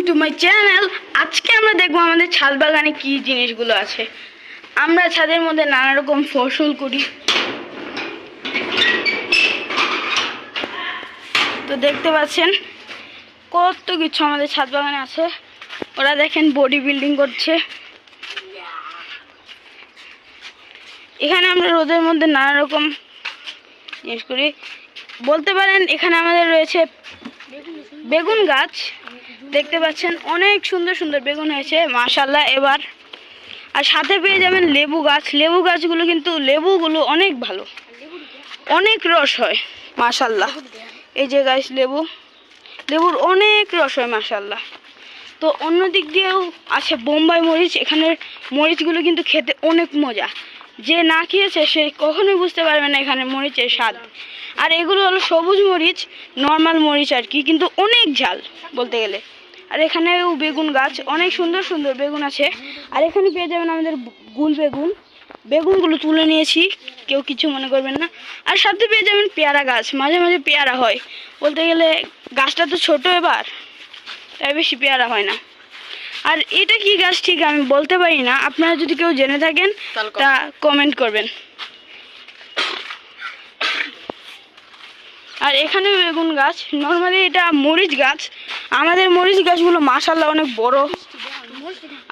To my channel. আজকে আমরা দেখবো আমাদের ছাদ বাগানে কি জিনিসগুলো আছে। আমরা ছাদের মধ্যে নানা রকম ফসল করি, তো দেখতে পাচ্ছেন কত কিছু আমাদের ছাদ বাগানে আছে। ওরা দেখেন বডি বিল্ডিং করছে। এখানে আমরা রোদের মধ্যে নানা রকম জিনিস করি, বলতে পারেন। এখানে আমাদের রয়েছে বেগুন গাছ, দেখতে পাচ্ছেন অনেক সুন্দর সুন্দর বেগুন হয়েছে মাশাআল্লাহ এবার। আর সাথে পেয়ে যাবেন লেবু গাছ। লেবু গাছগুলো কিন্তু লেবুগুলো অনেক ভালো, অনেক রস হয় মাশাআল্লাহ। এই যে গাছ লেবুর অনেক রস হয় মাশাআল্লাহ। তো অন্য দিক দিয়েও আছে বোম্বাই মরিচ। এখানের মরিচগুলো কিন্তু খেতে অনেক মজা, যে না খেয়েছে সে কখনোই বুঝতে পারবে না এখানে মরিচের স্বাদ। আর এগুলো হলো সবুজ মরিচ, নর্মাল মরিচ আর কি, কিন্তু অনেক ঝাল বলতে গেলে। আর এখানেও বেগুন গাছ, অনেক সুন্দর সুন্দর বেগুন আছে। আর এখানে পেয়ে যাবেন আমাদের গুল বেগুনগুলো তুলে নিয়েছি, কেউ কিছু মনে করবেন না। আর সাথে পেয়ে যাবেন পেয়ারা গাছ, মাঝে মাঝে পেয়ারা হয়। বলতে গেলে গাছটা তো ছোট এবার, তাই বেশি পেয়ারা হয় না। আর এটা কি গাছ ঠিক আমি বলতে পারি না, আপনারা যদি কেউ জেনে থাকেন তা কমেন্ট করবেন। আর এখানে বেগুন গাছ, নর্মালি এটা মরিচ গাছ। আমাদের মরিচ গাছগুলো মাশাআল্লাহ অনেক বড়।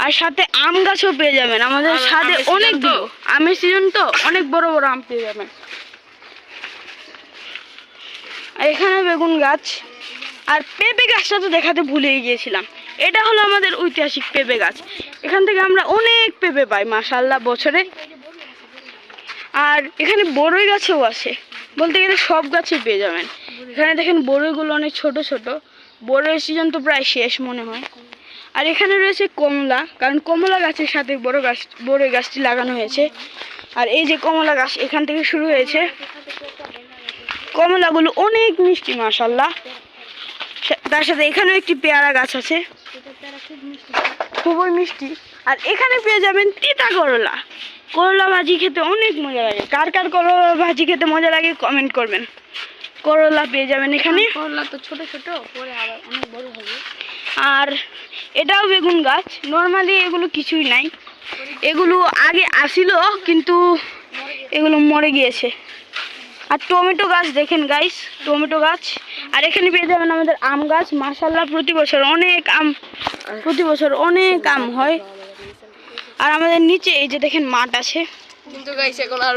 আর সাথে আম গাছও পেয়ে যাবেন আমাদের ছাদে, অনেকগুলো আমের সিজন তো, অনেক বড় বড় আম পেয়ে যাবেন। আর এখানে বেগুন গাছ। আর পেঁপে গাছটা তো দেখাতে ভুলেই গিয়েছিলাম, এটা হলো আমাদের ঐতিহাসিক পেঁপে গাছ। এখান থেকে আমরা অনেক পেঁপে পাই মাশাআল্লাহ বছরে। আর এখানে বড়ই গাছও আছে, বলতে গেলে সব গাছে পেয়ে যাবেন। এখানে দেখেন বড়ইগুলো অনেক ছোট ছোট, বড়ইয়ের সিজন তো প্রায় শেষ মনে হয়। আর এখানে রয়েছে কমলা, কারণ কমলা গাছের সাথে বড়ই গাছটি লাগানো হয়েছে। আর এই যে কমলা গাছ এখান থেকে শুরু হয়েছে। কমলাগুলো অনেক মিষ্টি মাশাআল্লাহ। তার সাথে এখানেও একটি পেয়ারা গাছ আছে, খুবই মিষ্টি। আর এখানে পেয়ে যাবেন তিতা করলা। করলা ভাজি খেতে অনেক মজা লাগে। কার কার করলা ভাজি খেতে মজা লাগে কমেন্ট করবেন। করলা পেয়ে যাবেন এখানে। করলা তো ছোট ছোট, পরে আবার অনেক বড় হবে। আর এটাও বেগুন গাছ। নর্মালি এগুলো কিছুই নাই, এগুলো আগে আসিল কিন্তু এগুলো মরে গিয়েছে। আর টমেটো গাছ দেখেন গাইস, টমেটো গাছ। আর এখানে পেয়ে যাবেন আমাদের আম গাছ মাশাআল্লাহ। প্রতি বছর অনেক আম হয়। আর আমাদের নিচে এই যে দেখেন মাঠ আছে, কিন্তু গাইস এখন আর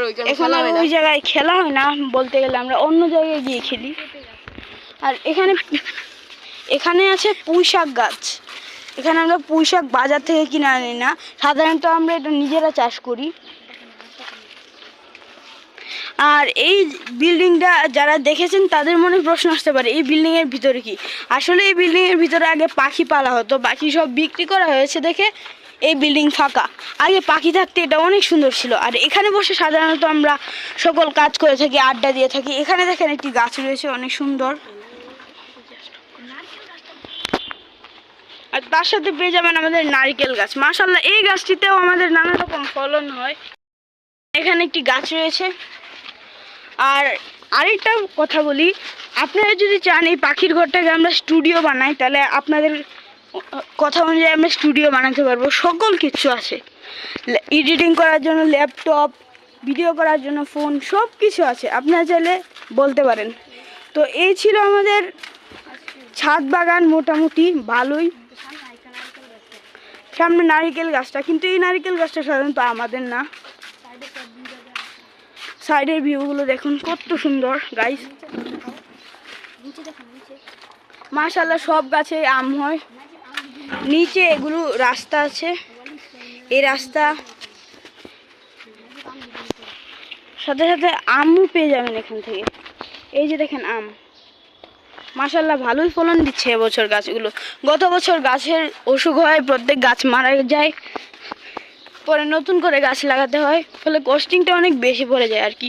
ওই জায়গায় খেলা হয় না, বলতে গেলে আমরা অন্য জায়গায় গিয়ে খেলি। আর এখানে আছে পুঁইশাক গাছ। এখানে আমরা পুঁইশাক বাজার থেকে কিনে আনি না, সাধারণত আমরা এটা নিজেরা চাষ করি। আর এই বিল্ডিংটা যারা দেখেছেন তাদের মনে প্রশ্ন আসতে পারে এই বিল্ডিংয়ের ভিতরে কি। আসলে এই বিল্ডিংয়ের ভিতরে আগে পাখি পালা হতো, পাখি সব বিক্রি করা হয়েছে দেখে এই বিল্ডিং ফাঁকা। আগে পাখি থাকতে এটা অনেক সুন্দর ছিল। আর এখানে বসে সাধারণত আমরা সকল কাজ করে থাকি, আড্ডা দিয়ে থাকি। এখানে দেখেন একটি গাছ রয়েছে অনেক সুন্দর। আর তার সাথে পেয়ে যাবেন আমাদের নারকেল গাছ মাশাআল্লাহ। এই গাছটিতেও আমাদের নানা রকম ফলন হয়। এখানে একটি গাছ রয়েছে। আর আরেকটা কথা বলি, আপনারা যদি চান এই পাখির ঘরটাকে আমরা স্টুডিও বানাই, তাহলে আপনাদের কথা অনুযায়ী আমরা স্টুডিও বানাতে পারবো। সকল কিছু আছে, এডিটিং করার জন্য ল্যাপটপ, ভিডিও করার জন্য ফোন, সব কিছু আছে, আপনারা চাইলে বলতে পারেন। তো এই ছিল আমাদের ছাদ বাগান, মোটামুটি ভালোই। সামনে নারিকেল গাছটা, কিন্তু এই নারিকেল গাছটা সাধারণত আমাদের না। সাইডের ভিউগুলো দেখুন কত সুন্দর গাইস মাশাআল্লাহ। সব গাছে আম হয়। নিচে এগুলো রাস্তা আছে, এই রাস্তা সাথে সাথে আমও পেয়ে যাবেন এখান থেকে। এই যে দেখেন আম মাশাআল্লাহ ভালোই ফলন দিচ্ছে এবছর গাছগুলো। গত বছর গাছের অসুখ হয়, প্রত্যেক গাছ মারা যায়, পরে নতুন করে গাছ লাগাতে হয়, ফলে কস্টিংটা অনেক বেশি পড়ে যায় আর কি।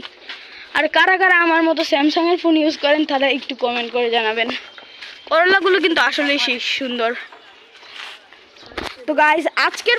আর কারা কারা আমার মতো স্যামসাংয়ের ফোন ইউজ করেন তারা একটু কমেন্ট করে জানাবেন। করলাগুলো কিন্তু আসলেই সেই সুন্দর। তো গাইস আজকের